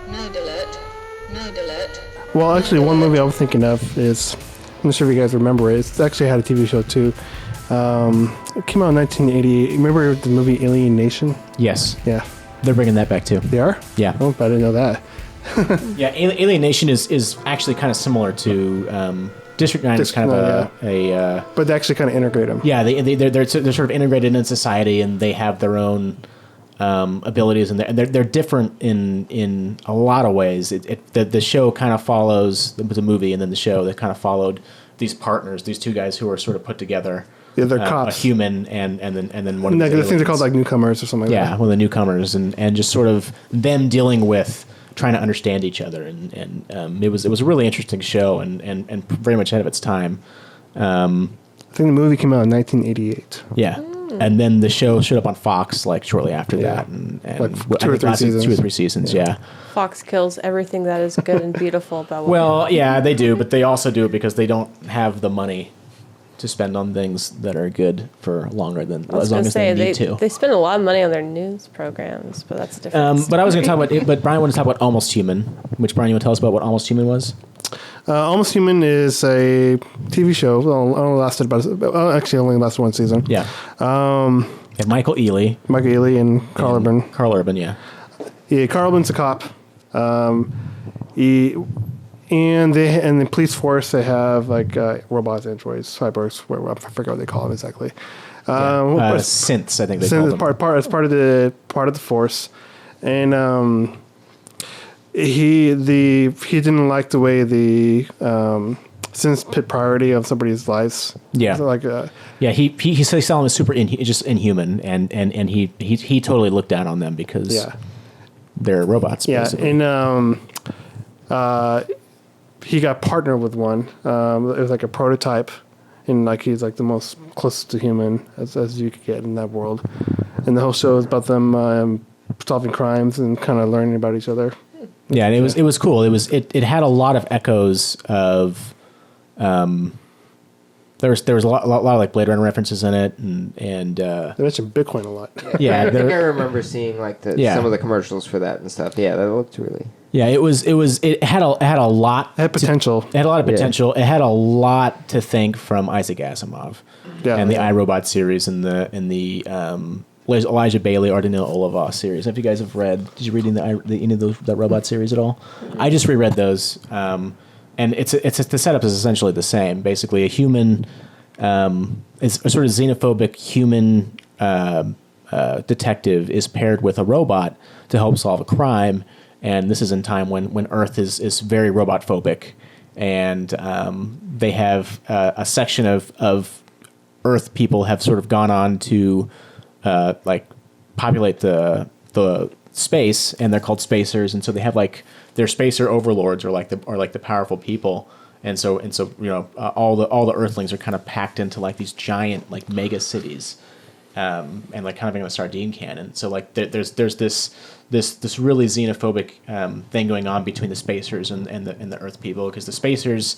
Node alert. Node alert. Well, actually, one movie I was thinking of is, I'm not sure if you guys remember it. It's actually had a TV show too. It came out in 1988. Remember the movie Alien Nation? Yes. Yeah. They're bringing that back too. They are? Yeah. Oh, I didn't know that. Yeah, Alien Nation is actually kind of similar to District 9 is kind of a but they actually kind of integrate them. Yeah, they're sort of integrated in society, and they have their own abilities, and they're different in a lot of ways. The show kind of follows the movie, and then the show that kind of followed these partners, these two guys who are sort of put together. Yeah, they're cops. A human and then one of the things are called like newcomers or something like that. Yeah, one of the newcomers, and just sort of them dealing with trying to understand each other, and it was a really interesting show and very much ahead of its time. I think the movie came out in 1988. Yeah. And then the show showed up on Fox like shortly after that, and like two or three seasons. Yeah. Fox kills everything that is good and beautiful about. Well, yeah, they do, but they also do it because they don't have the money to spend on things that are good for longer than as long as they need to. They spend a lot of money on their news programs, but that's different. But I was going to talk about it. But Brian wanted to talk about Almost Human. Which Brian, you want to tell us about what Almost Human was? Almost Human is a TV show. Actually only lasted one season. Yeah. And Michael Ealy and Carl Urban. Carl Urban, yeah. Yeah, Carl Urban's a cop. And the police force, they have like robots, androids, cyborgs. I forget what they call them exactly. Synths, I think they call them. It's part of the force, and he didn't like the way the synths put priority on somebody's lives. Yeah, so like he saw them as super just inhuman, and he totally looked down on them because they're robots. Yeah, basically. and he got partnered with one. It was like a prototype, and like he's like the most close to human as you could get in that world. And the whole show is about them solving crimes and kind of learning about each other. Yeah, and it was cool. It had a lot of echoes of. There was a lot of like Blade Runner references in it, and they mentioned Bitcoin a lot. Yeah, I think I remember seeing like some of the commercials for that and stuff. Yeah, that looked really. Yeah, it had a lot. It had potential. It had a lot of potential. Yeah. It had a lot to thank from Isaac Asimov, and the iRobot series and the Elijah Bailey, Ardina Olivaw series. If you guys have read, did you read any of that robot series at all? I just reread those, and the setup is essentially the same. Basically, a human is a sort of xenophobic human detective is paired with a robot to help solve a crime. And this is in time when Earth is very robot phobic, and they have a section of Earth people have sort of gone on to like populate the space, and they're called spacers, and so they have like their spacer overlords or like the powerful people, and so all the Earthlings are kind of packed into like these giant like mega cities. And like kind of in a sardine can, and so like there's this really xenophobic thing going on between the spacers and the Earth people, because the spacers,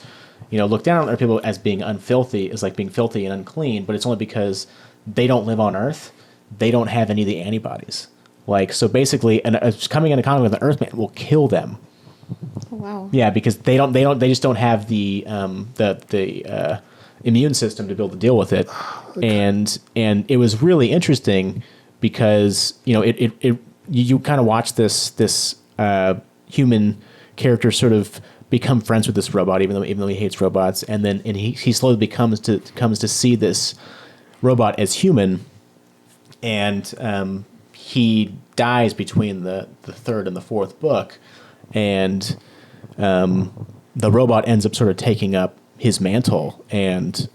look down on Earth people as being unfilthy, as like being filthy and unclean, but it's only because they don't live on Earth, they don't have any of the antibodies. Like so, basically, coming into contact with an Earthman will kill them. Oh, wow. Yeah, because they just don't have the immune system to be able to deal with it. Okay. And it was really interesting because you kind of watch this human character sort of become friends with this robot, even though he hates robots, and he slowly comes to see this robot as human, and he dies between the third and the fourth book, and the robot ends up sort of taking up his mantle and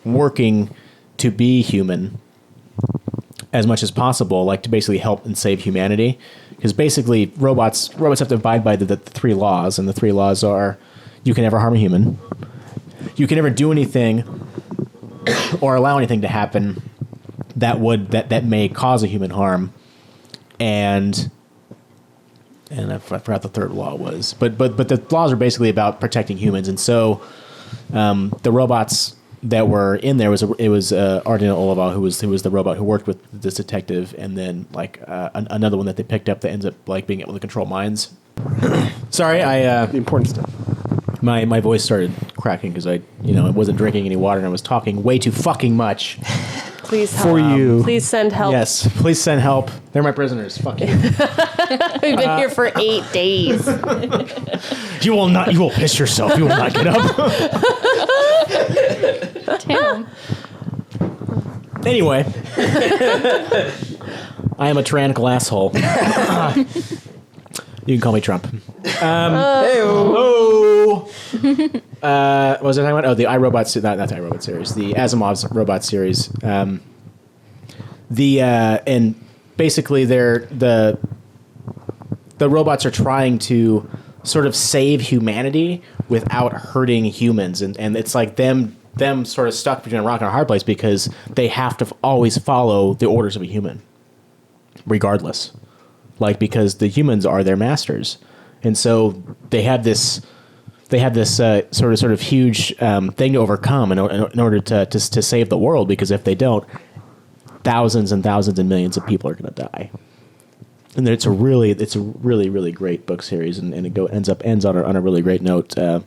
working to be human as much as possible, like to basically help and save humanity. Because basically robots have to abide by the three laws, and the three laws are: you can never harm a human, you can never do anything or allow anything to happen that may cause a human harm, and I forgot the third law was, but the laws are basically about protecting humans. And so the robots that were in there was Ardina Olivaw, who was the robot who worked with this detective, and then like another one that they picked up that ends up like being able to control minds. Sorry, The important stuff. my voice started cracking because I wasn't drinking any water and I was talking way too fucking much. Please help. For you. Please send help. Yes, please send help. They're my prisoners. Fuck you. We've been here for 8 days. You will not. You will piss yourself. You will not get up. Damn. Anyway, I am a tyrannical asshole. You can call me Trump. What was I talking about? Oh, the iRobot, not the iRobot series, the Asimov's robot series. And basically, the robots are trying to sort of save humanity without hurting humans, and it's like them sort of stuck between a rock and a hard place because they have to always follow the orders of a human, regardless. Like, because the humans are their masters, and so they have this sort of huge thing to overcome in order to save the world. Because if they don't, thousands and thousands and millions of people are going to die. And it's a really really great book series, and it ends on a really great note. But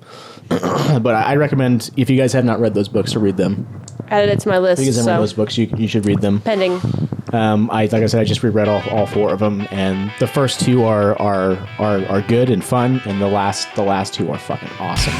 I recommend, if you guys have not read those books, to read them. Added it to my list. If you guys haven't read those books, you should read them. Pending. Like I said, I just reread all 4 of them, and the first 2 are good and fun, and the last 2 are fucking awesome.